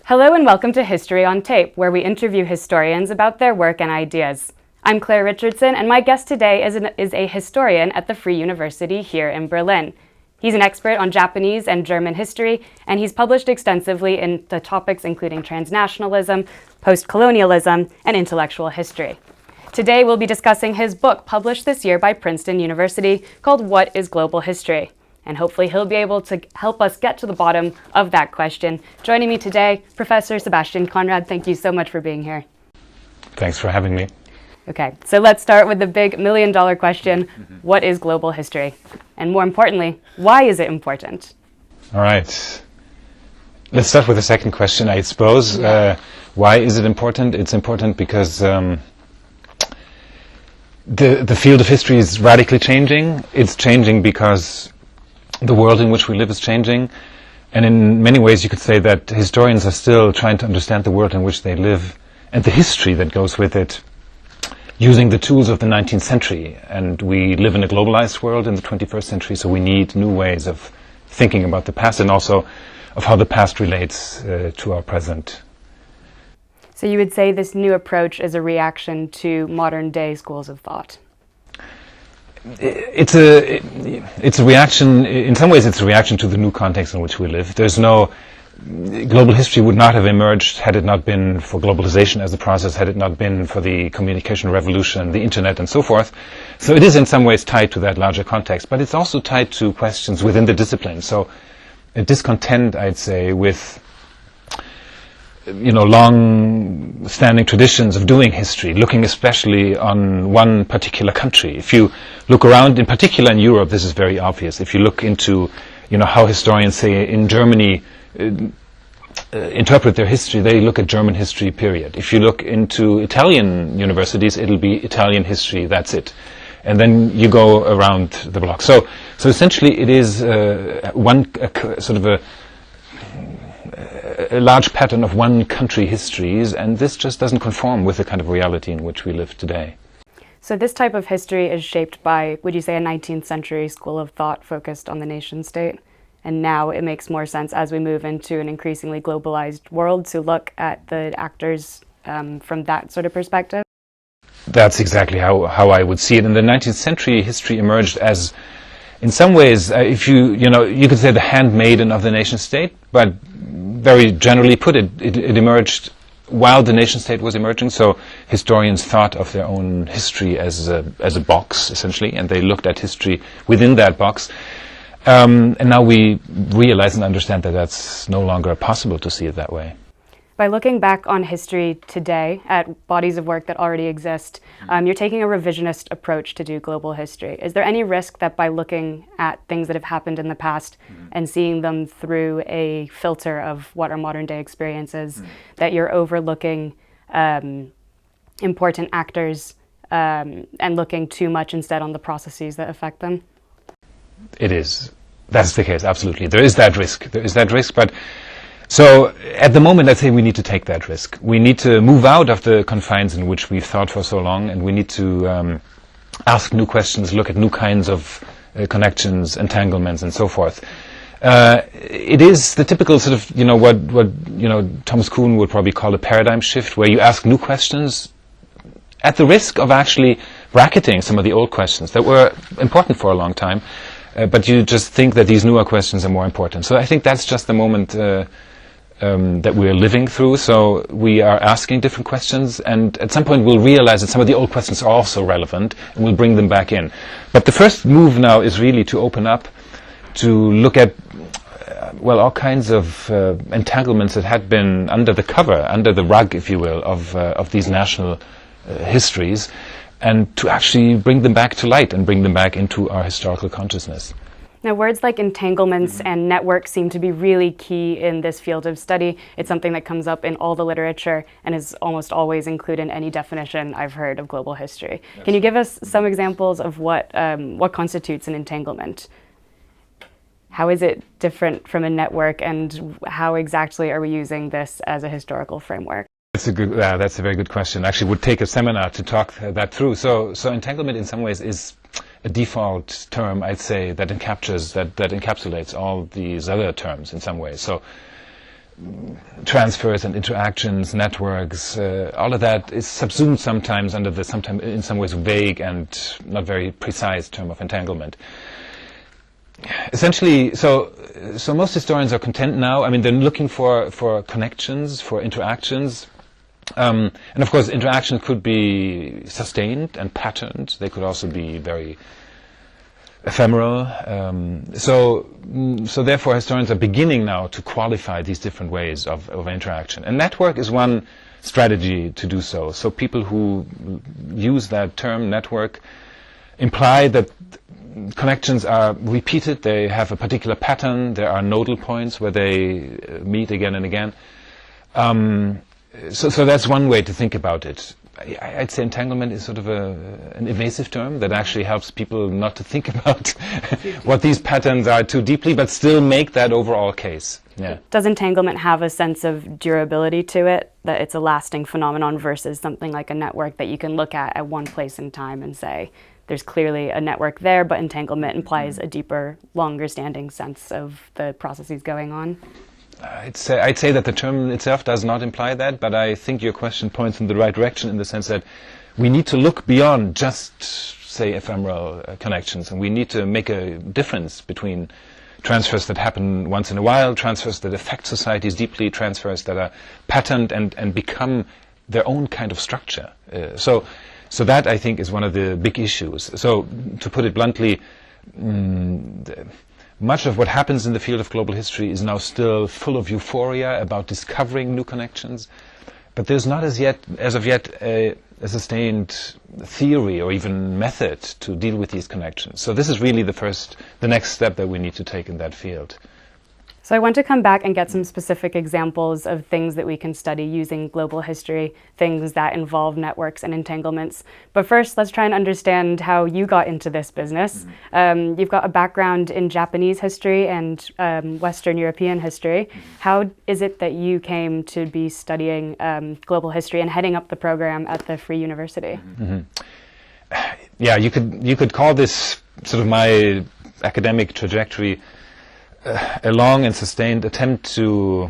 Hello and welcome to History on Tape, where we interview historians about their work and ideas. I'm Clare Richardson, and my guest today is a historian at the Free University here in Berlin. He's an expert on Japanese and German history, and he's published extensively in the topics including transnationalism, post-colonialism, and intellectual history. Today we'll be discussing his book published this year by Princeton University called What is Global History? And hopefully he'll be able to help us get to the bottom of that question. Joining me today, Professor Sebastian Conrad. Thank you so much for being here. Thanks for having me. Okay, so let's start with the big million-dollar question. What is global history? And more importantly, why is it important? All right. Let's start with the second question, I suppose. Why is it important? It's important because the field of history is radically changing. It's changing because the world in which we live is changing, and in many ways you could say that historians are still trying to understand the world in which they live and the history that goes with it using the tools of the 19th century. And we live in a globalized world in the 21st century, so we need new ways of thinking about the past and also of how the past relates to our present. So you would say this new approach is a reaction to modern day schools of thought? It's a reaction. In some ways, it's a reaction to the new context in which we live. Global history would not have emerged had it not been for globalization as a process, had it not been for the communication revolution, the internet, and so forth. So it is in some ways tied to that larger context, but it's also tied to questions within the discipline. So a discontent, I'd say, with long-standing traditions of doing history, looking especially on one particular country. If you look around, in particular in Europe, this is very obvious. If you look into, how historians, say, in Germany interpret their history, they look at German history, period. If you look into Italian universities, it'll be Italian history, that's it. And then you go around the block. So essentially it is a large pattern of one country histories, and this just doesn't conform with the kind of reality in which we live today. So this type of history is shaped by, would you say, a 19th century school of thought focused on the nation state? And now it makes more sense as we move into an increasingly globalized world to look at the actors from that sort of perspective? That's exactly how I would see it. In the 19th century, history emerged as, in some ways, if you could say the handmaiden of the nation state, but very generally put, it emerged while the nation state was emerging. So historians thought of their own history as a box, essentially, and they looked at history within that box. And now we realize and understand that that's no longer possible to see it that way. By looking back on history today at bodies of work that already exist, you're taking a revisionist approach to do global history. Is there any risk that by looking at things that have happened in the past and seeing them through a filter of what are modern day experiences, that you're overlooking important actors and looking too much instead on the processes that affect them? It is. That's the case, absolutely. There is that risk, but so at the moment, I'd say we need to take that risk. We need to move out of the confines in which we've thought for so long, and we need to ask new questions, look at new kinds of connections, entanglements, and so forth. It is the typical sort of, what Thomas Kuhn would probably call a paradigm shift, where you ask new questions at the risk of actually bracketing some of the old questions that were important for a long time, but you just think that these newer questions are more important. So I think that's just the moment that we're living through. So we are asking different questions, and at some point we'll realize that some of the old questions are also relevant, and we'll bring them back in. But the first move now is really to open up, to look at all kinds of entanglements that had been under the cover, under the rug, if you will, of these national histories, and to actually bring them back to light and bring them back into our historical consciousness. Now, words like entanglements and network seem to be really key in this field of study. It's something that comes up in all the literature and is almost always included in any definition I've heard of global history. Yes. Can you give us some examples of what constitutes an entanglement? How is it different from a network, and how exactly are we using this as a historical framework? That's a very good question. Actually, it would take a seminar to talk that through. So entanglement in some ways is a default term, I'd say, that encapsulates all these other terms in some ways. So transfers and interactions, networks, all of that is subsumed sometimes under the sometimes in some ways vague and not very precise term of entanglement. Essentially, so most historians are content now. I mean, they're looking for connections, for interactions. And of course, interaction could be sustained and patterned. They could also be very ephemeral. So therefore, historians are beginning now to qualify these different ways of interaction. And network is one strategy to do so. So people who use that term, network, imply that connections are repeated. They have a particular pattern. There are nodal points where they meet again and again. So that's one way to think about it. I'd say entanglement is sort of an evasive term that actually helps people not to think about what these patterns are too deeply, but still make that overall case. Yeah. Does entanglement have a sense of durability to it, that it's a lasting phenomenon versus something like a network that you can look at one place in time and say, there's clearly a network there, but entanglement implies a deeper, longer-standing sense of the processes going on? I'd say that the term itself does not imply that, but I think your question points in the right direction in the sense that we need to look beyond just, say, ephemeral connections, and we need to make a difference between transfers that happen once in a while, transfers that affect societies deeply, transfers that are patterned and become their own kind of structure. So that, I think, is one of the big issues. So, to put it bluntly, much of what happens in the field of global history is now still full of euphoria about discovering new connections, but there's not as of yet a sustained theory or even method to deal with these connections. So this is really the next step that we need to take in that field. So I want to come back and get some specific examples of things that we can study using global history, things that involve networks and entanglements. But first, let's try and understand how you got into this business. You've got a background in Japanese history and Western European history. How is it that you came to be studying global history and heading up the program at the Free University? Yeah, you could call this sort of my academic trajectory a long and sustained attempt to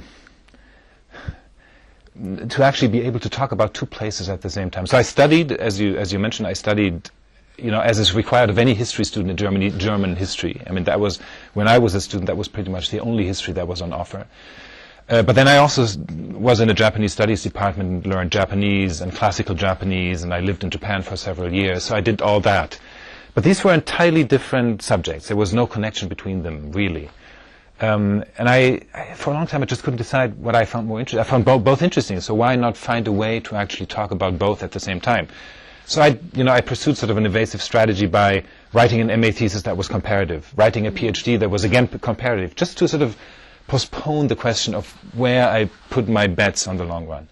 actually be able to talk about two places at the same time. So I studied, as you mentioned, as is required of any history student in Germany, German history. I mean, that was, when I was a student, that was pretty much the only history that was on offer. But then I also was in a Japanese studies department, learned Japanese and classical Japanese, and I lived in Japan for several years, so I did all that. But these were entirely different subjects. There was no connection between them, really. And I, for a long time, I just couldn't decide what I found more interesting. I found both interesting, so why not find a way to actually talk about both at the same time? So I pursued sort of an evasive strategy by writing an MA thesis that was comparative, writing a PhD that was again comparative, just to sort of postpone the question of where I put my bets on the long run.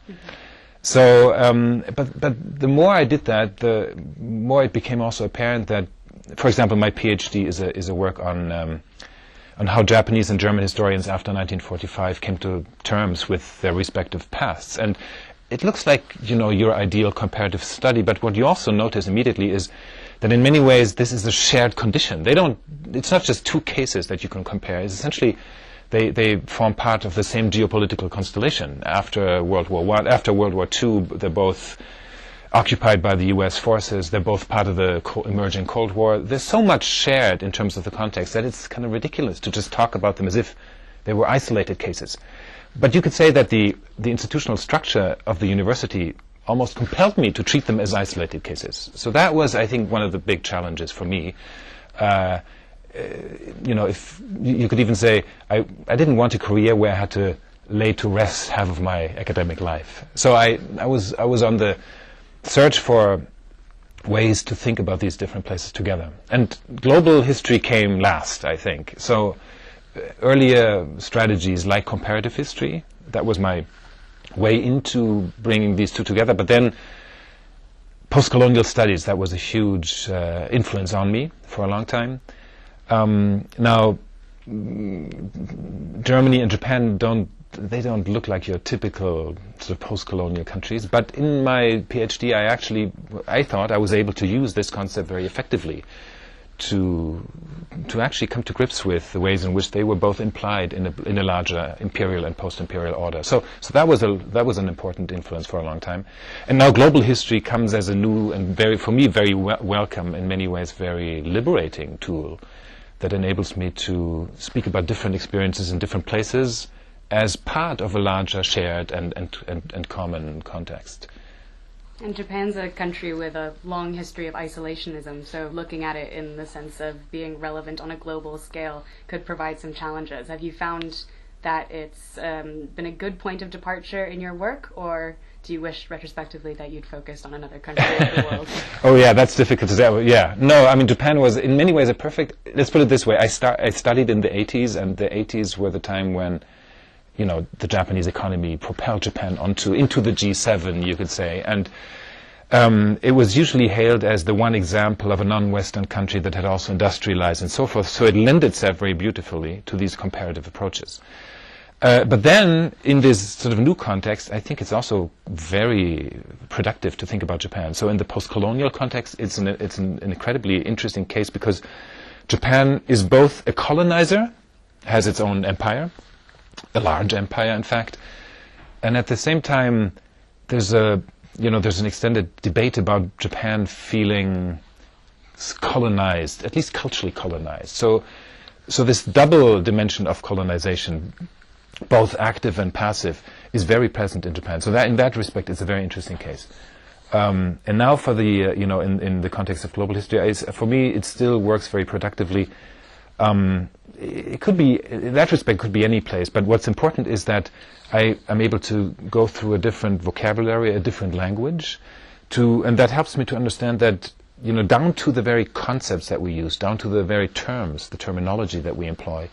So, but the more I did that, the more it became also apparent that, for example, my PhD is a work on how Japanese and German historians after 1945 came to terms with their respective pasts. And it looks like, your ideal comparative study, but what you also notice immediately is that in many ways this is a shared condition. It's not just two cases that you can compare. It's essentially they form part of the same geopolitical constellation. After World War I, after World War II, they're both occupied by the US forces. They're both part of the emerging Cold War. There's so much shared in terms of the context that it's kind of ridiculous to just talk about them as if they were isolated cases. But you could say that the institutional structure of the university almost compelled me to treat them as isolated cases. So that was, I think, one of the big challenges for me. If you could even say, I didn't want a career where I had to lay to rest half of my academic life. So I was on the search for ways to think about these different places together. And global history came last, I think. So earlier strategies like comparative history, that was my way into bringing these two together. But then post-colonial studies, that was a huge influence on me for a long time. Now, Germany and Japan don't look like your typical sort of post-colonial countries, but in my PhD I thought I was able to use this concept very effectively to actually come to grips with the ways in which they were both implied in a larger imperial and post-imperial order. So that was an important influence for a long time. And now global history comes as a new and for me very welcome, in many ways very liberating tool that enables me to speak about different experiences in different places as part of a larger shared and common context. And Japan's a country with a long history of isolationism, so looking at it in the sense of being relevant on a global scale could provide some challenges. Have you found that it's been a good point of departure in your work, or do you wish retrospectively that you'd focused on another country of the world? Oh yeah, that's difficult to say. Yeah, no, I mean Japan was in many ways a perfect, let's put it this way, I studied in the 80s, and the 80s were the time when, you know, the Japanese economy propelled Japan into the G7, you could say, and it was usually hailed as the one example of a non-Western country that had also industrialized and so forth, so it lent itself very beautifully to these comparative approaches. But then, in this sort of new context, I think it's also very productive to think about Japan. So in the post-colonial context, it's an incredibly interesting case, because Japan is both a colonizer, has its own empire, a large empire, in fact, and at the same time, there's an extended debate about Japan feeling colonized, at least culturally colonized. So this double dimension of colonization, both active and passive, is very present in Japan. So that, in that respect, it's a very interesting case. And now for the, in the context of global history, for me, it still works very productively. It could be, in that respect, could be any place, but what's important is that I am able to go through a different vocabulary, a different language, and that helps me to understand that, down to the very concepts that we use, down to the very terms, the terminology that we employ,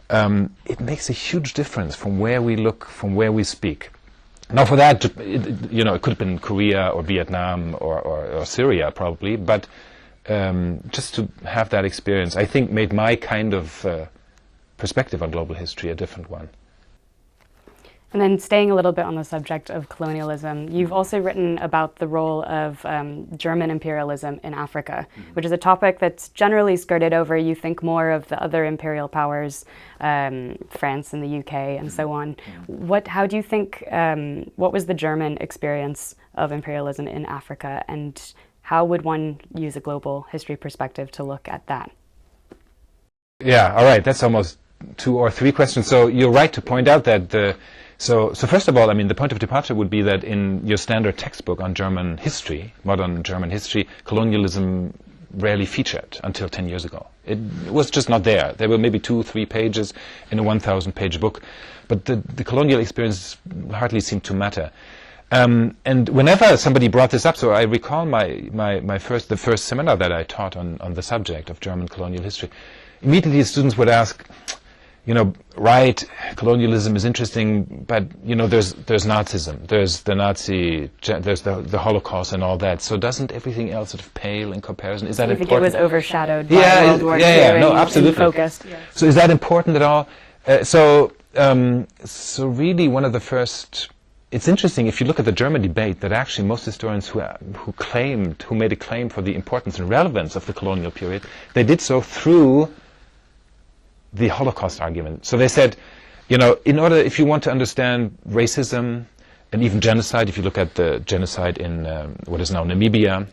it makes a huge difference from where we look, from where we speak. Now for that, it could have been Korea or Vietnam or Syria probably, but just to have that experience, I think, made my kind of perspective on global history a different one. And then staying a little bit on the subject of colonialism, you've also written about the role of German imperialism in Africa, which is a topic that's generally skirted over. You think more of the other imperial powers, France and the UK and so on. How do you think, what was the German experience of imperialism in Africa, and how would one use a global history perspective to look at that? Yeah, all right, that's almost 2 or 3 questions. So you're right to point out that So first of all, I mean, the point of departure would be that in your standard textbook on German history, modern German history, colonialism rarely featured until 10 years ago. It was just not there. There were maybe 2-3 pages in a 1,000-page book, but the colonial experience hardly seemed to matter. And whenever somebody brought this up, so I recall the first seminar that I taught on the subject of German colonial history, immediately students would ask, right, colonialism is interesting, but, there's Nazism, there's the Holocaust and all that. So doesn't everything else sort of pale in comparison? Is that important? I think it was overshadowed by World War II no, absolutely. focused. Yeah. So is that important at all? So really one of the first, it's interesting if you look at the German debate that actually most historians who made a claim for the importance and relevance of the colonial period, they did so through the Holocaust argument. So they said, if you want to understand racism and even genocide, if you look at the genocide in what is now Namibia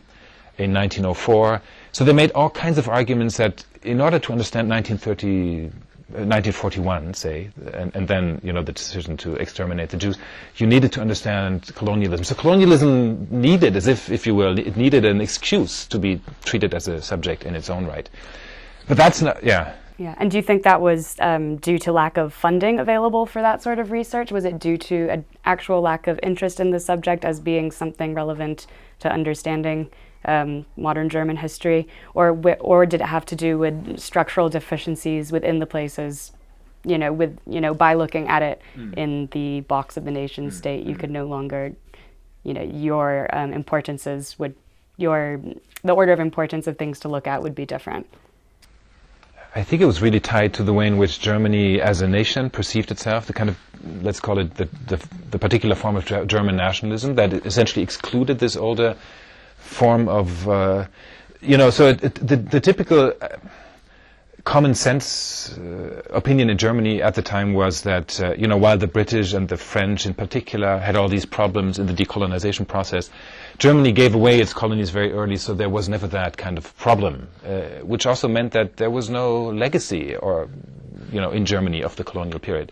in 1904, so they made all kinds of arguments that in order to understand 1941, say, and then, the decision to exterminate the Jews, you needed to understand colonialism. So colonialism needed, if you will, it needed an excuse to be treated as a subject in its own right. But that's not, yeah. Yeah, and do you think that was due to lack of funding available for that sort of research? Was it due to an actual lack of interest in the subject as being something relevant to understanding modern German history? Or did it have to do with structural deficiencies within the places, by looking at it in the box of the nation state, you could no longer, your importances the order of importance of things to look at would be different? I think it was really tied to the way in which Germany as a nation perceived itself, the kind of, let's call it the particular form of German nationalism that essentially excluded this older form of, so the typical common sense opinion in Germany at the time was that, while the British and the French in particular had all these problems in the decolonization process, Germany gave away its colonies very early, so there was never that kind of problem, which also meant that there was no legacy in Germany of the colonial period.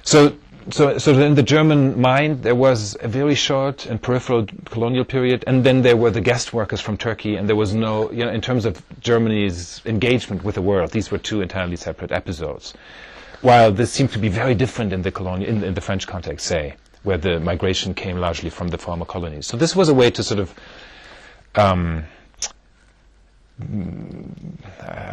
So in the German mind, there was a very short and peripheral colonial period, and then there were the guest workers from Turkey, and there was no, in terms of Germany's engagement with the world, these were two entirely separate episodes. While this seemed to be very different in the in the French context, say, where the migration came largely from the former colonies. So this was a way to sort of, how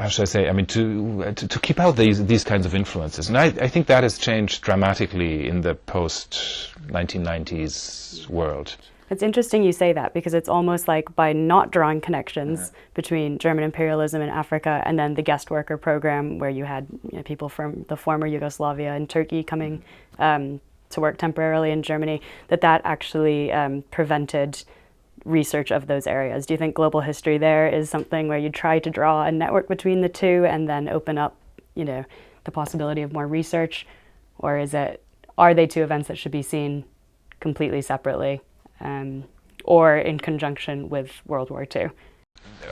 should I say? I mean, to keep out these kinds of influences, and I think that has changed dramatically in the post-1990s world. It's interesting you say that, because it's almost like by not drawing connections between German imperialism in Africa and then the guest worker program, where you had people from the former Yugoslavia and Turkey coming to work temporarily in Germany, that actually prevented research of those areas. Do you think global history there is something where you try to draw a network between the two and then open up, the possibility of more research, or are they two events that should be seen completely separately, or in conjunction with World War II?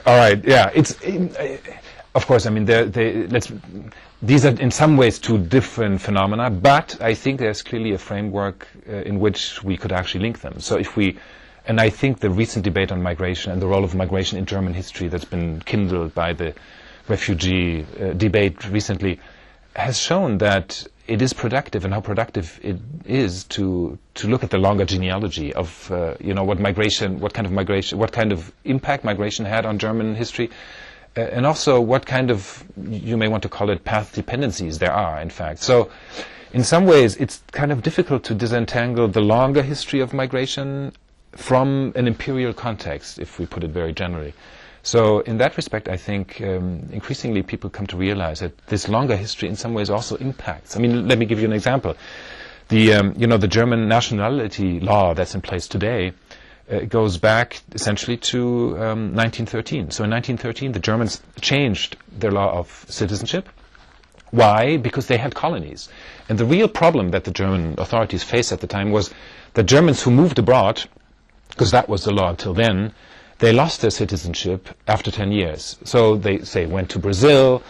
All right, yeah, of course. I mean, these are in some ways two different phenomena, but I think there's clearly a framework in which we could actually link them. So and I think the recent debate on migration and the role of migration in German history that's been kindled by the refugee debate recently has shown that it is productive, and how productive it is to look at the longer genealogy of what kind of impact migration had on German history, and also what kind of, you may want to call it, path dependencies there are, in fact. So in some ways it's kind of difficult to disentangle the longer history of migration from an imperial context, if we put it very generally. So in that respect, I think increasingly people come to realize that this longer history in some ways also impacts. I mean, let me give you an example. The German nationality law that's in place today goes back essentially to 1913. So in 1913, the Germans changed their law of citizenship. Why? Because they had colonies. And the real problem that the German authorities faced at the time was that Germans who moved abroad, because that was the law until then, they lost their citizenship after 10 years. So they went to Brazil,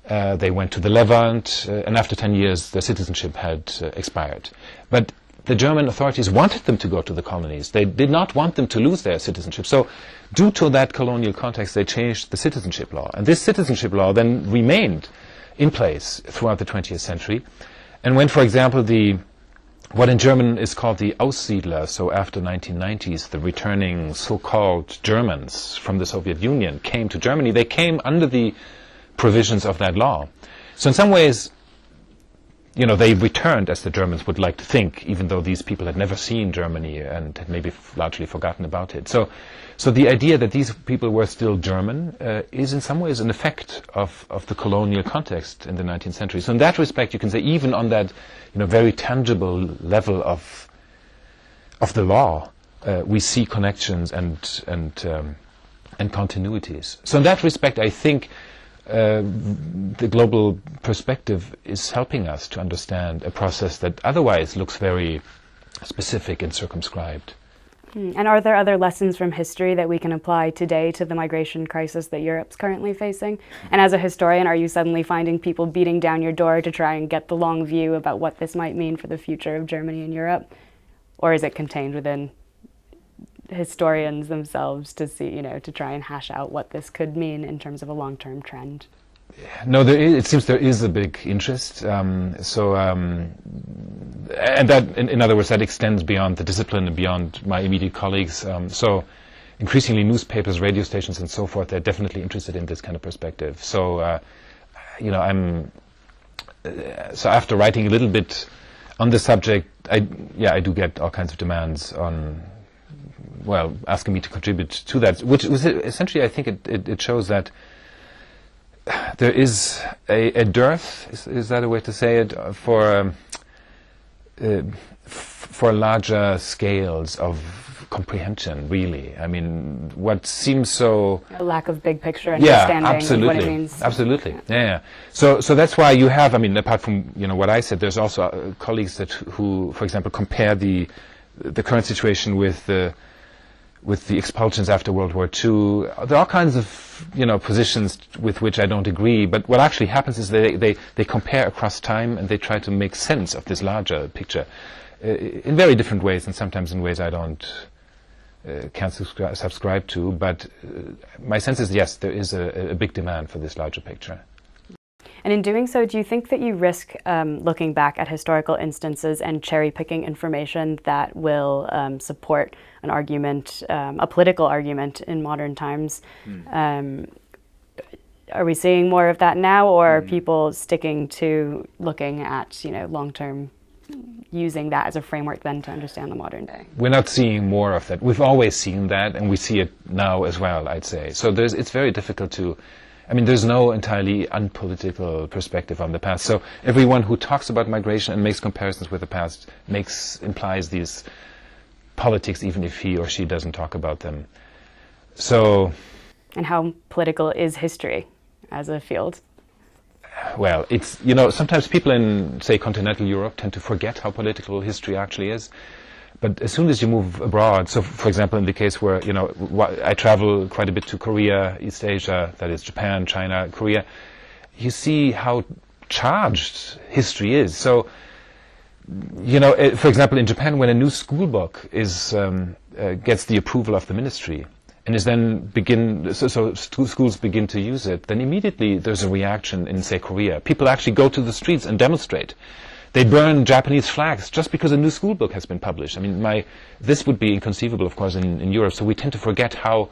they went to the Levant, and after 10 years their citizenship had expired. But the German authorities wanted them to go to the colonies. They did not want them to lose their citizenship. So due to that colonial context, they changed the citizenship law. And this citizenship law then remained in place throughout the 20th century. And when, for example, what in German is called the Aussiedler, so after 1990s, the returning so-called Germans from the Soviet Union came to Germany, they came under the provisions of that law. So in some ways, they returned, as the Germans would like to think, even though these people had never seen Germany and had maybe largely forgotten about it. So the idea that these people were still German is in some ways an effect of the colonial context in the 19th century. So in that respect, you can say even on that very tangible level of the law, we see connections and continuities. So in that respect, I think the global perspective is helping us to understand a process that otherwise looks very specific and circumscribed. And are there other lessons from history that we can apply today to the migration crisis that Europe's currently facing? And as a historian, are you suddenly finding people beating down your door to try and get the long view about what this might mean for the future of Germany and Europe? Or is it contained within historians themselves to see, to try and hash out what this could mean in terms of a long-term trend? No, it seems there is a big interest. And that, in other words, that extends beyond the discipline and beyond my immediate colleagues. So increasingly newspapers, radio stations, and so forth, they're definitely interested in this kind of perspective. So, so after writing a little bit on the subject, I do get all kinds of demands on, asking me to contribute to that, which was essentially, I think it shows that there is a dearth, is that a way to say it, for larger scales of comprehension, really. I mean, what seems so... A lack of big picture understanding of what it means. Absolutely. Yeah. So that's why you have, I mean, apart from, what I said, there's also colleagues who, for example, compare the current situation with the expulsions after World War II. There are all kinds of, positions with which I don't agree, but what actually happens is they compare across time and they try to make sense of this larger picture in very different ways, and sometimes in ways I can't subscribe to, but my sense is, yes, there is a big demand for this larger picture. And in doing so, do you think that you risk looking back at historical instances and cherry-picking information that will support an argument, a political argument in modern times? Are we seeing more of that now, or are people sticking to looking at, long-term, using that as a framework then to understand the modern day? We're not seeing more of that. We've always seen that, and we see it now as well, I'd say. So it's very difficult to... I mean, there's no entirely unpolitical perspective on the past. So everyone who talks about migration and makes comparisons with the past implies these politics, even if he or she doesn't talk about them. So... And how political is history as a field? Well, it's, sometimes people in, say, continental Europe tend to forget how political history actually is. But as soon as you move abroad, so for example, in the case where, I travel quite a bit to Korea, East Asia, that is Japan, China, Korea, you see how charged history is. So, for example, in Japan, when a new school book gets the approval of the ministry, and is then so schools begin to use it, then immediately there's a reaction in, say, Korea. People actually go to the streets and demonstrate. They burn Japanese flags just because a new school book has been published. I mean, this would be inconceivable, of course, in Europe. So we tend to forget how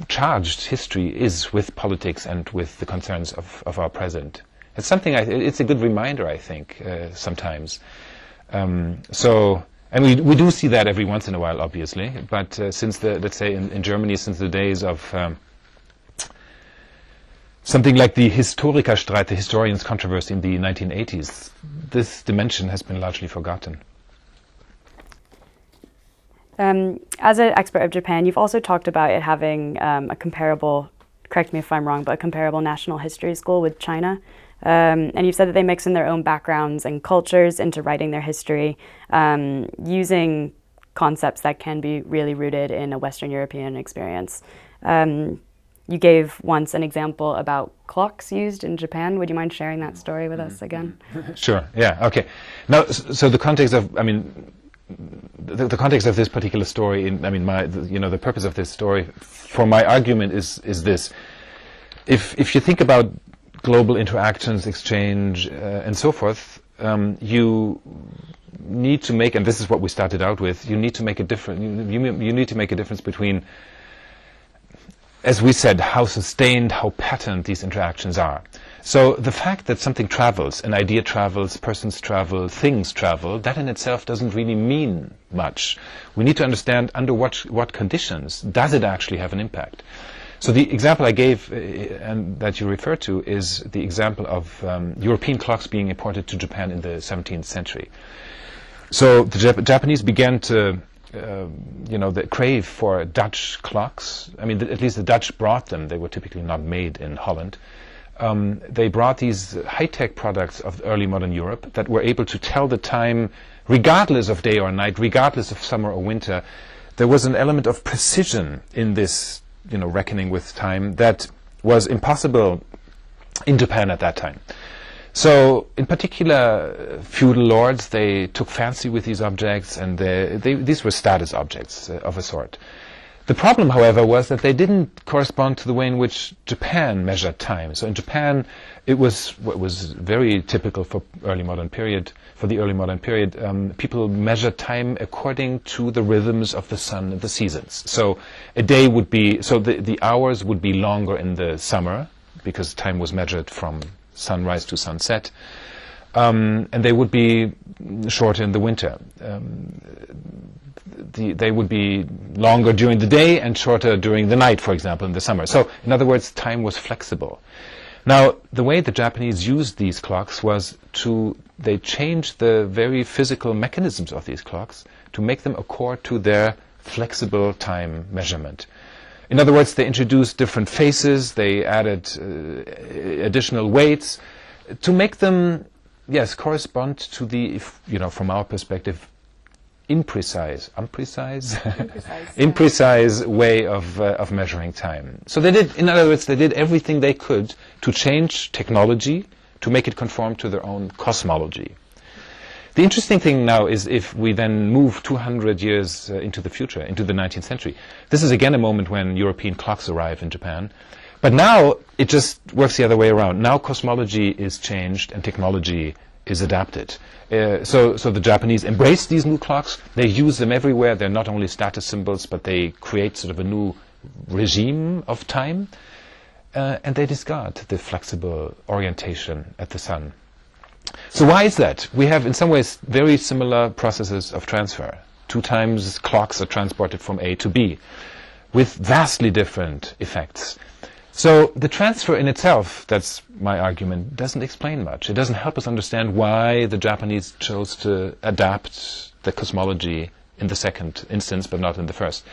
charged history is with politics and with the concerns of our present. It's something. It's a good reminder, I think, sometimes. And we do see that every once in a while, obviously. But since let's say in Germany, since the days of something like the Historikerstreit, the historians' controversy in the 1980s, this dimension has been largely forgotten. As an expert of Japan, you've also talked about it having a comparable, correct me if I'm wrong, but a comparable national history school with China. And you've said that they mix in their own backgrounds and cultures into writing their history, using concepts that can be really rooted in a Western European experience. You gave once an example about clocks used in Japan. Would you mind sharing that story with us again? Sure. Yeah. Okay. Now, so the context of, the context of this particular story, the purpose of this story, for my argument is this: if you think about global interactions, exchange, and so forth, you need to make, and this is what we started out with, you need to make a difference. You need to make a difference between, as we said, how sustained, how patterned these interactions are. So the fact that something travels, an idea travels, persons travel, things travel, that in itself doesn't really mean much. We need to understand under what conditions does it actually have an impact. So the example I gave and that you refer to is the example of European clocks being imported to Japan in the 17th century. So the Japanese began to the crave for Dutch clocks. I mean, at least the Dutch brought them. They were typically not made in Holland. They brought these high-tech products of early modern Europe that were able to tell the time regardless of day or night, regardless of summer or winter. There was an element of precision in this, reckoning with time that was impossible in Japan at that time. So, in particular, feudal lords, they took fancy with these objects, and these were status objects of a sort. The problem, however, was that they didn't correspond to the way in which Japan measured time. So in Japan, it was what was very typical for the early modern period. People measured time according to the rhythms of the sun and the seasons. So a day would be, the hours would be longer in the summer, because time was measured from sunrise to sunset, and they would be shorter in the winter. They would be longer during the day and shorter during the night, for example, in the summer. So, in other words, time was flexible. Now, the way the Japanese used these clocks was to they changed the very physical mechanisms of these clocks to make them accord to their flexible time measurement. In other words, they introduced different phases, they added additional weights to make them, yes, correspond to the, from our perspective, imprecise way of measuring time. So they did, in other words, they did everything they could to change technology to make it conform to their own cosmology. The interesting thing now is if we then move 200 years into the future, into the 19th century, this is again a moment when European clocks arrive in Japan. But now it just works the other way around. Now cosmology is changed and technology is adapted. So the Japanese embrace these new clocks. They use them everywhere. They're not only status symbols, but they create sort of a new regime of time. And they discard the flexible orientation at the sun. So why is that? We have in some ways very similar processes of transfer. 2 times clocks are transported from A to B with vastly different effects. So the transfer in itself, that's my argument, doesn't explain much. It doesn't help us understand why the Japanese chose to adapt the cosmology in the second instance, but not in the first.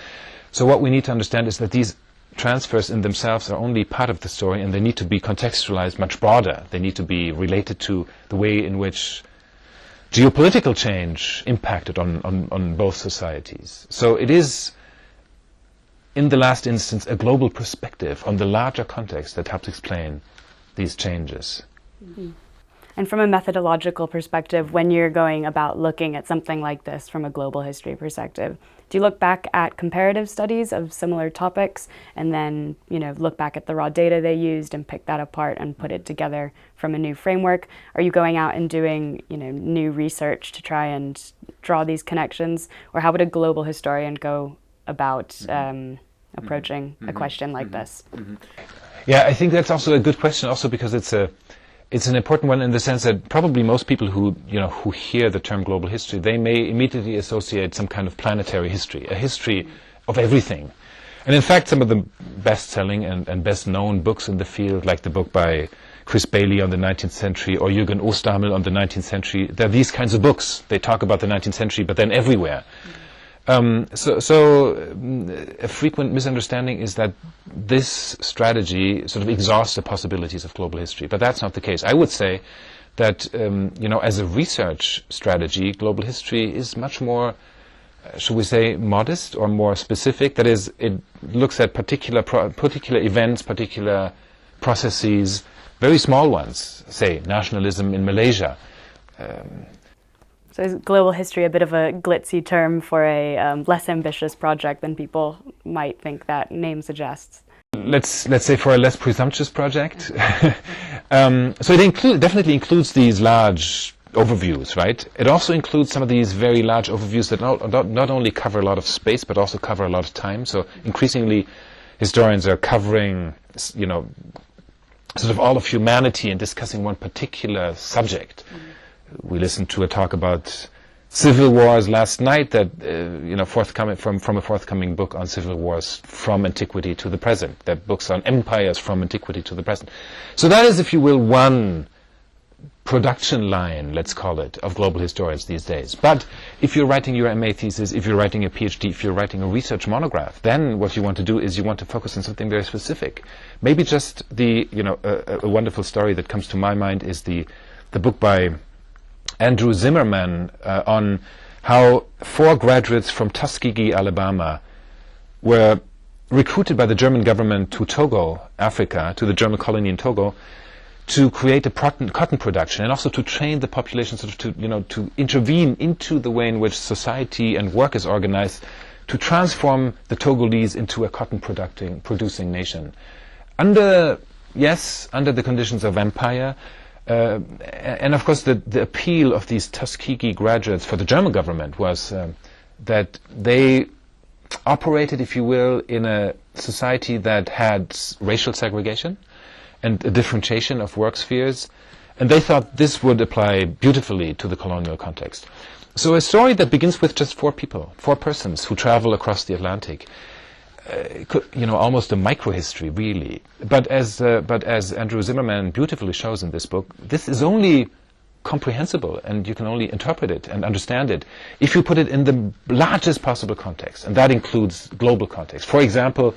So what we need to understand is that these transfers in themselves are only part of the story, and they need to be contextualized much broader. They need to be related to the way in which geopolitical change impacted on both societies. So it is, in the last instance, a global perspective on the larger context that helps explain these changes. Mm-hmm. And from a methodological perspective, when you're going about looking at something like this from a global history perspective, do you look back at comparative studies of similar topics and then, look back at the raw data they used and pick that apart and put it together from a new framework? Are you going out and doing, new research to try and draw these connections? Or how would a global historian go about approaching a question like this? Yeah, I think that's also a good question, also because it's an important one in the sense that probably most people who hear the term global history, they may immediately associate some kind of planetary history, a history of everything. And in fact, some of the best-selling and best-known books in the field, like the book by Chris Bailey on the 19th century or Jürgen Osterhammel on the 19th century, they're these kinds of books. They talk about the 19th century, but then everywhere. So a frequent misunderstanding is that this strategy sort of exhausts the possibilities of global history, but that's not the case. I would say that as a research strategy, global history is much more, should we say, modest or more specific. That is, it looks at particular events, particular processes, very small ones. Say nationalism in Malaysia. So is global history a bit of a glitzy term for a less ambitious project than people might think that name suggests? Let's say for a less presumptuous project. So it definitely includes these large overviews, right? It also includes some of these very large overviews that not only cover a lot of space but also cover a lot of time. So increasingly, historians are covering, sort of all of humanity and discussing one particular subject. We listened to a talk about civil wars last night that, forthcoming from a forthcoming book on civil wars from antiquity to the present. There are books on empires from antiquity to the present. So that is, if you will, one production line, let's call it, of global historians these days. But if you're writing your MA thesis, if you're writing a PhD, if you're writing a research monograph, then what you want to do is you want to focus on something very specific. Maybe just a wonderful story that comes to my mind is the book by Andrew Zimmerman on how 4 graduates from Tuskegee, Alabama, were recruited by the German government to Togo, Africa, to the German colony in Togo, to create a cotton production and also to train the population sort of to intervene into the way in which society and work is organized, to transform the Togolese into a cotton producing nation. Under the conditions of empire. And of course, the appeal of these Tuskegee graduates for the German government was that they operated, if you will, in a society that had racial segregation and a differentiation of work spheres, and they thought this would apply beautifully to the colonial context. So a story that begins with just 4 persons who travel across the Atlantic, almost a microhistory, really. But as Andrew Zimmerman beautifully shows in this book, this is only comprehensible, and you can only interpret it and understand it if you put it in the largest possible context, and that includes global context. For example,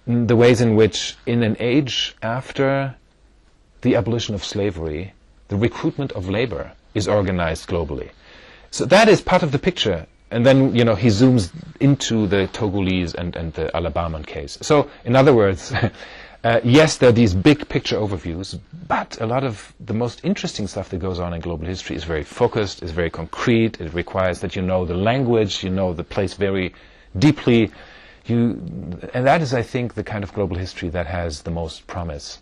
the ways in which, in an age after the abolition of slavery, the recruitment of labor is organized globally. So that is part of the picture. And then, he zooms into the Togolese and the Alabaman case. So, in other words, yes, there are these big picture overviews, but a lot of the most interesting stuff that goes on in global history is very focused, is very concrete. It requires that you know the language, you know the place very deeply. And that is, I think, the kind of global history that has the most promise.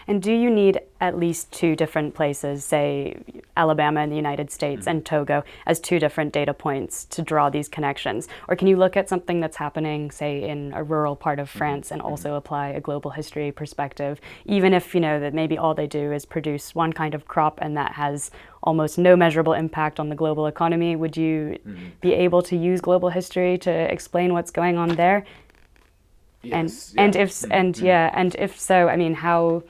And do you need at least two different places, say Alabama in the United States and Togo, as two different data points to draw these connections? Or can you look at something that's happening, say, in a rural part of France and also apply a global history perspective, even if, that maybe all they do is produce one kind of crop and that has almost no measurable impact on the global economy? Would you be able to use global history to explain what's going on there? Yes, and if so, I mean, how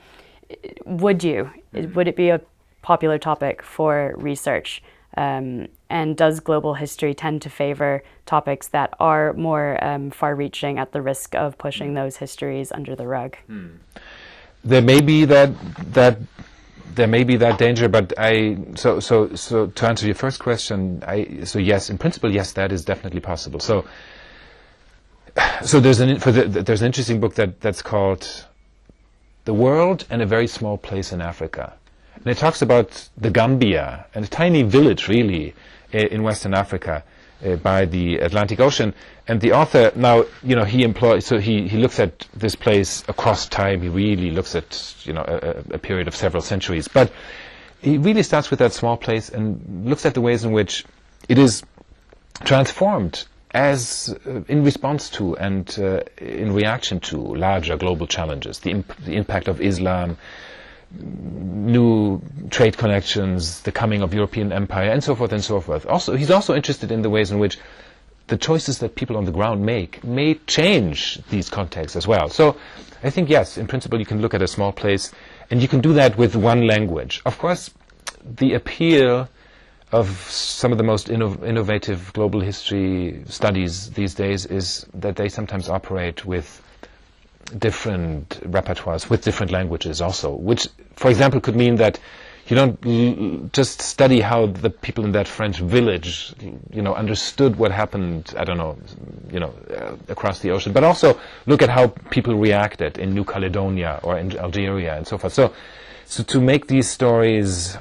would you? Would it be a popular topic for research? And does global history tend to favor topics that are more far-reaching at the risk of pushing those histories under the rug? There may be that danger, but so to answer your first question, yes, in principle, yes, that is definitely possible. So there's an interesting book that's called The World and a Very Small Place in Africa. And it talks about the Gambia, and a tiny village, really, in Western Africa, by the Atlantic Ocean. And the author, now, he looks at this place across time. He really looks at, a period of several centuries. But he really starts with that small place and looks at the ways in which it is transformed as in response to and in reaction to larger global challenges, the impact of Islam, new trade connections, the coming of European empire, and so forth and so forth. Also, he's also interested in the ways in which the choices that people on the ground make may change these contexts as well. So I think, yes, in principle, you can look at a small place, and you can do that with one language. Of course, the appeal of some of the most innovative global history studies these days is that they sometimes operate with different repertoires, with different languages also, which, for example, could mean that you don't just study how the people in that French village, understood what happened, across the ocean, but also look at how people reacted in New Caledonia or in Algeria and so forth. So to make these stories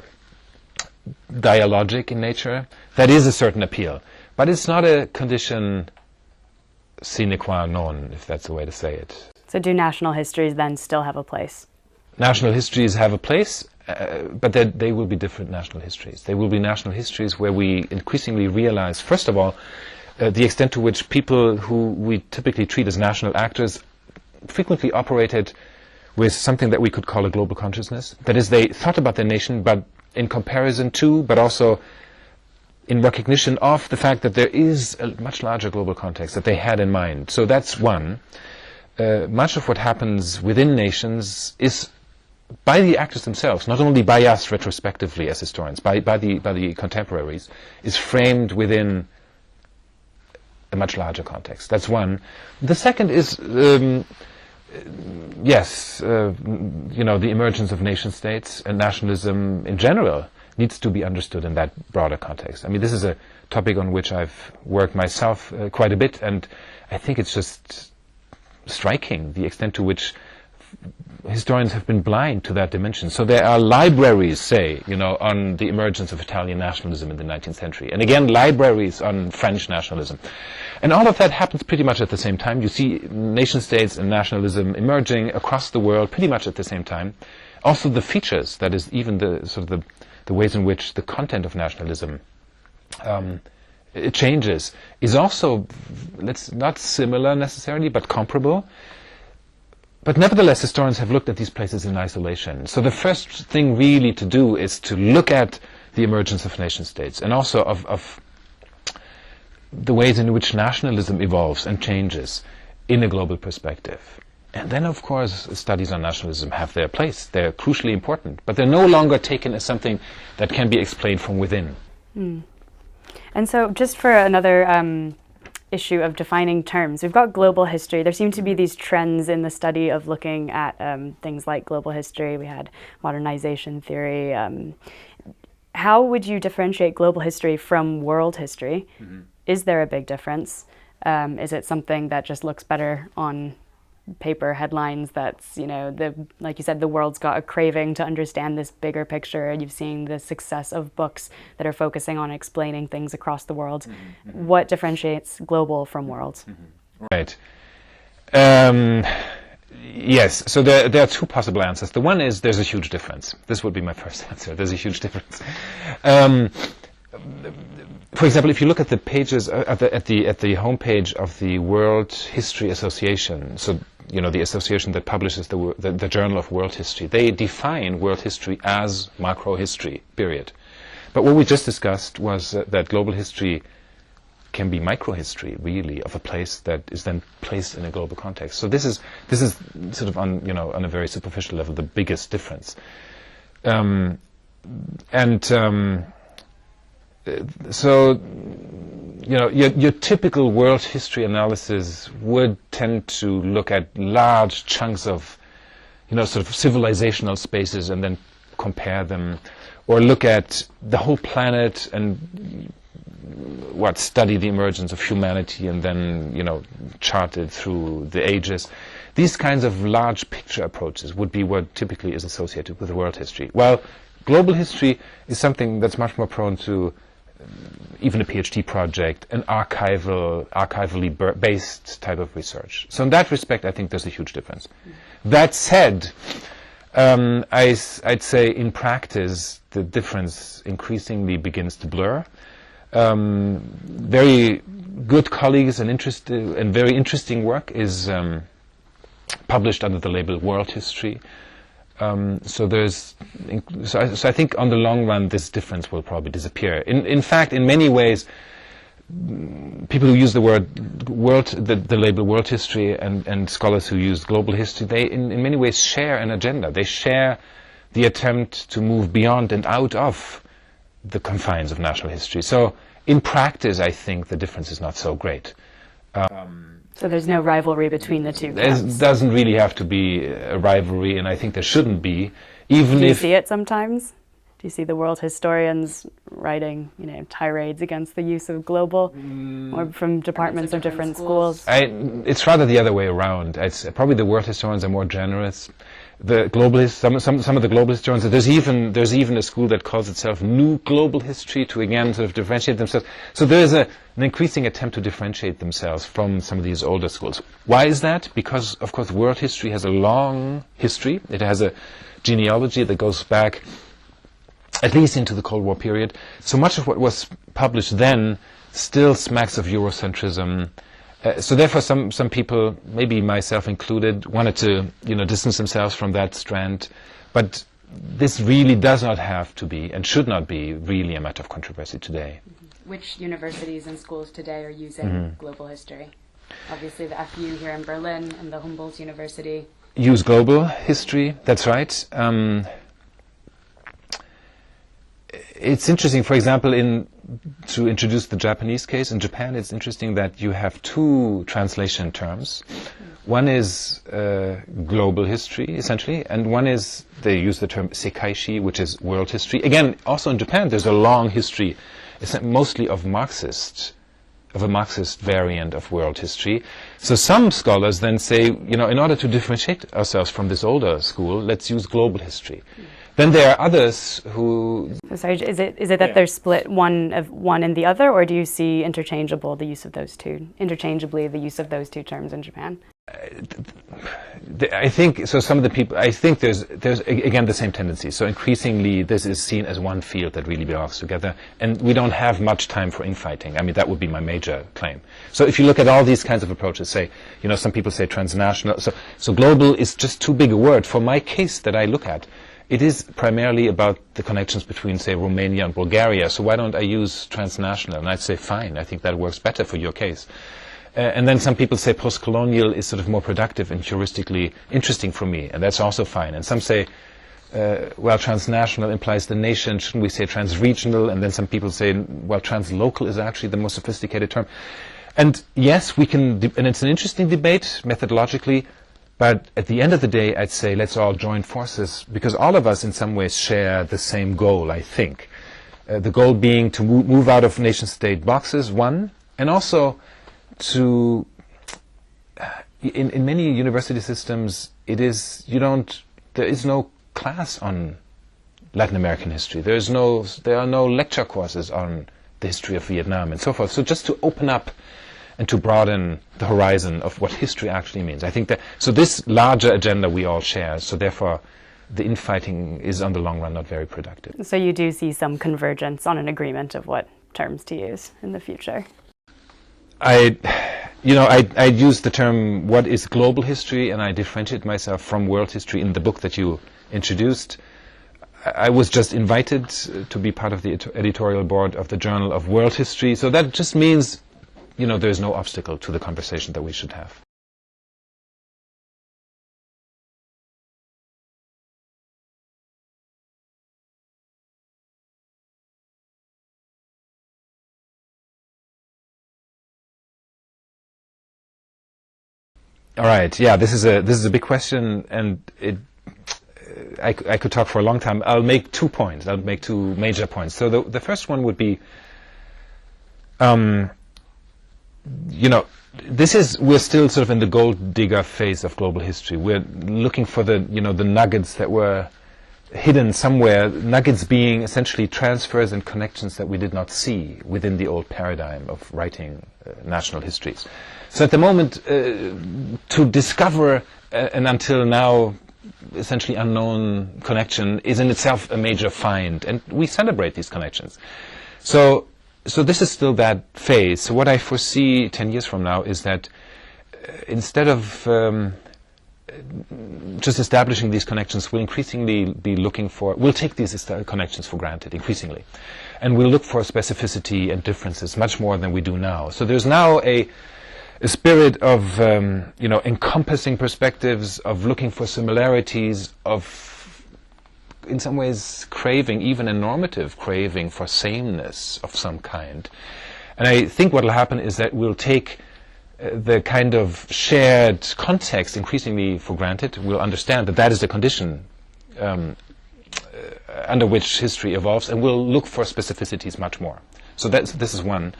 dialogic in nature, that is a certain appeal, but it's not a condition sine qua non, if that's the way to say it. So do national histories then still have a place? National histories have a place, but they will be different national histories. They will be national histories where we increasingly realize, first of all, the extent to which people who we typically treat as national actors frequently operated with something that we could call a global consciousness. That is, they thought about their nation, but in comparison to, but also in recognition of the fact that there is a much larger global context that they had in mind. So that's one. Much of what happens within nations is by the actors themselves, not only by us retrospectively as historians, by the contemporaries, is framed within a much larger context. That's one. The second is, the emergence of nation states and nationalism in general needs to be understood in that broader context. I mean, this is a topic on which I've worked myself quite a bit, and I think it's just striking the extent to which historians have been blind to that dimension. So there are libraries, say, on the emergence of Italian nationalism in the 19th century, and again, libraries on French nationalism. And all of that happens pretty much at the same time. You see nation states and nationalism emerging across the world pretty much at the same time. Also the features, that is, even the ways in which the content of nationalism it changes, is also, not similar necessarily, but comparable. But nevertheless, historians have looked at these places in isolation. So the first thing really to do is to look at the emergence of nation states, and also of the ways in which nationalism evolves and changes in a global perspective. And then, of course, studies on nationalism have their place. They're crucially important, but they're no longer taken as something that can be explained from within. And so just for another issue of defining terms, we've got global history. There seem to be these trends in the study of looking at things like global history. We had modernization theory. How would you differentiate global history from world history? Is there a big difference? Is it something that just looks better on paper headlines? That's, you know, like you said, the world's got a craving to understand this bigger picture. You've seen the success of books that are focusing on explaining things across the world. What differentiates global from world? Right. Yes, so there are two possible answers. The one is there's a huge difference. This would be my first answer. There's a huge difference. For example, if you look at the pages at the homepage of the World History Association, so you know the association that publishes the Journal of World History, they define world history as macro history. Period. But what we just discussed was that global history can be microhistory, really, of a place that is then placed in a global context. So this is sort of on a very superficial level the biggest difference. So you know your typical world history analysis would tend to look at large chunks of sort of civilizational spaces and then compare them, or look at the whole planet and study the emergence of humanity and then chart it through the ages. These kinds of large picture approaches would be what typically is associated with world history. While global history is something that's much more prone to even a PhD project, an archivally based type of research. So in that respect, I think there's a huge difference. That said, I'd say in practice the difference increasingly begins to blur. Very good colleagues and very interesting work is published under the label World History. So I think on the long run this difference will probably disappear. In fact, in many ways, people who use the label world history and scholars who use global history, they in many ways share an agenda. They share the attempt to move beyond and out of the confines of national history. So in practice, I think the difference is not so great. So there's no rivalry between the two camps? There doesn't really have to be a rivalry, and I think there shouldn't be. Do you see it sometimes? Do you see the world historians writing, tirades against the use of global, or from departments of different schools? It's rather the other way around. Probably the world historians are more generous. The globalists, some of the global historians, there's even a school that calls itself New Global History to again sort of differentiate themselves. So there is an increasing attempt to differentiate themselves from some of these older schools. Why is that? Because of course world history has a long history. It has a genealogy that goes back at least into the Cold War period. So much of what was published then still smacks of Eurocentrism. So therefore some people, maybe myself included, wanted to distance themselves from that strand. But this really does not have to be and should not be really a matter of controversy today. Which universities and schools today are using global history? Obviously the FU here in Berlin and the Humboldt University. Use global history, that's right. It's interesting, for example, to introduce the Japanese case. In Japan, it's interesting that you have two translation terms. One is global history, essentially, and one is, they use the term sekaishi, which is world history. Again, also in Japan, there's a long history, it's mostly of a Marxist variant of world history. So some scholars then say, in order to differentiate ourselves from this older school, let's use global history. Then there are others who... Sorry, is it that they're split one and the other, or do you see interchangeably the use of those two terms in Japan? I think so. Some of the people, I think there's again the same tendency. So increasingly, this is seen as one field that really belongs together, and we don't have much time for infighting. I mean, that would be my major claim. So if you look at all these kinds of approaches, say, some people say transnational. So global is just too big a word for my case that I look at. It is primarily about the connections between, say, Romania and Bulgaria. So why don't I use transnational? And I'd say, fine. I think that works better for your case. And then some people say post-colonial is sort of more productive and heuristically interesting for me, and that's also fine. And some say, well, transnational implies the nation, shouldn't we say transregional? And then some people say, well, translocal is actually the most sophisticated term. And yes, we can, and it's an interesting debate methodologically, but at the end of the day, I'd say let's all join forces, because all of us in some ways share the same goal, I think. The goal being to move out of nation-state boxes, one, and also to, in many university systems, there is no class on Latin American history. There are no lecture courses on the history of Vietnam and so forth. So just to open up and to broaden the horizon of what history actually means. I think that, so this larger agenda we all share, so therefore the infighting is on the long run not very productive. So you do see some convergence on an agreement of what terms to use in the future? I use the term what is global history, and I differentiate myself from world history in the book that you introduced. I was just invited to be part of the editorial board of the Journal of World History, so that just means, there's no obstacle to the conversation that we should have. All right. Yeah, this is a big question, and I could talk for a long time. I'll make 2 points. I'll make 2 major points. So the first one would be, we're still sort of in the gold digger phase of global history. We're looking for the nuggets that were hidden somewhere, nuggets being essentially transfers and connections that we did not see within the old paradigm of writing national histories. So at the moment, to discover an until now essentially unknown connection is in itself a major find, and we celebrate these connections. So this is still that phase. So what I foresee 10 years from now is that instead of just establishing these connections, we'll increasingly be we'll take these connections for granted, increasingly. And we'll look for specificity and differences much more than we do now. So there's now a spirit of, encompassing perspectives, of looking for similarities, of, in some ways, craving, even a normative craving for sameness of some kind. And I think what will happen is that we'll take the kind of shared context increasingly for granted. We'll understand that that is the condition under which history evolves, and we'll look for specificities much more. So this is one.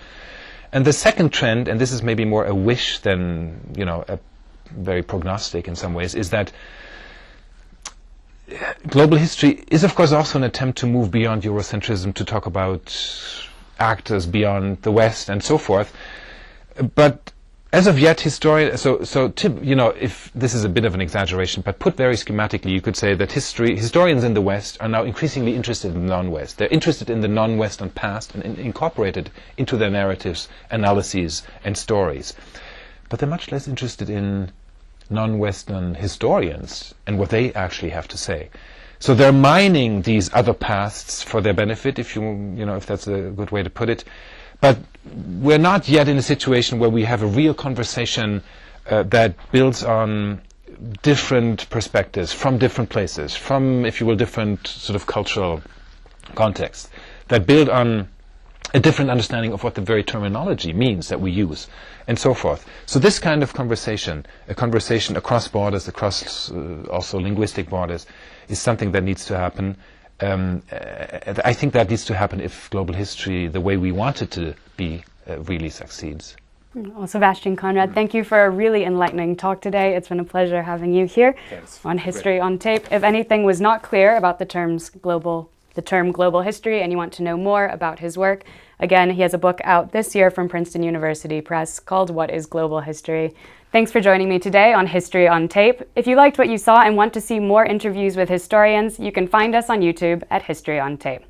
And the second trend, and this is maybe more a wish than, a very prognostic in some ways, is that global history is, of course, also an attempt to move beyond Eurocentrism, to talk about actors beyond the West and so forth. But as of yet, if this is a bit of an exaggeration, but put very schematically, you could say that historians in the West are now increasingly interested in the non-West. They're interested in the non-Western past and incorporated into their narratives, analyses, and stories. But they're much less interested in non-Western historians and what they actually have to say. So they're mining these other pasts for their benefit, if that's a good way to put it. But we're not yet in a situation where we have a real conversation that builds on different perspectives from different places, from, if you will, different sort of cultural contexts, that build on a different understanding of what the very terminology means that we use, and so forth. So this kind of conversation, a conversation across borders, across also linguistic borders, is something that needs to happen. I think that needs to happen if global history, the way we want it to be, really succeeds. Well, Sebastian Conrad, thank you for a really enlightening talk today. It's been a pleasure having you here on History on Tape. If anything was not clear about the term global history and you want to know more about his work, again, he has a book out this year from Princeton University Press called What is Global History? Thanks for joining me today on History on Tape. If you liked what you saw and want to see more interviews with historians, you can find us on YouTube at History on Tape.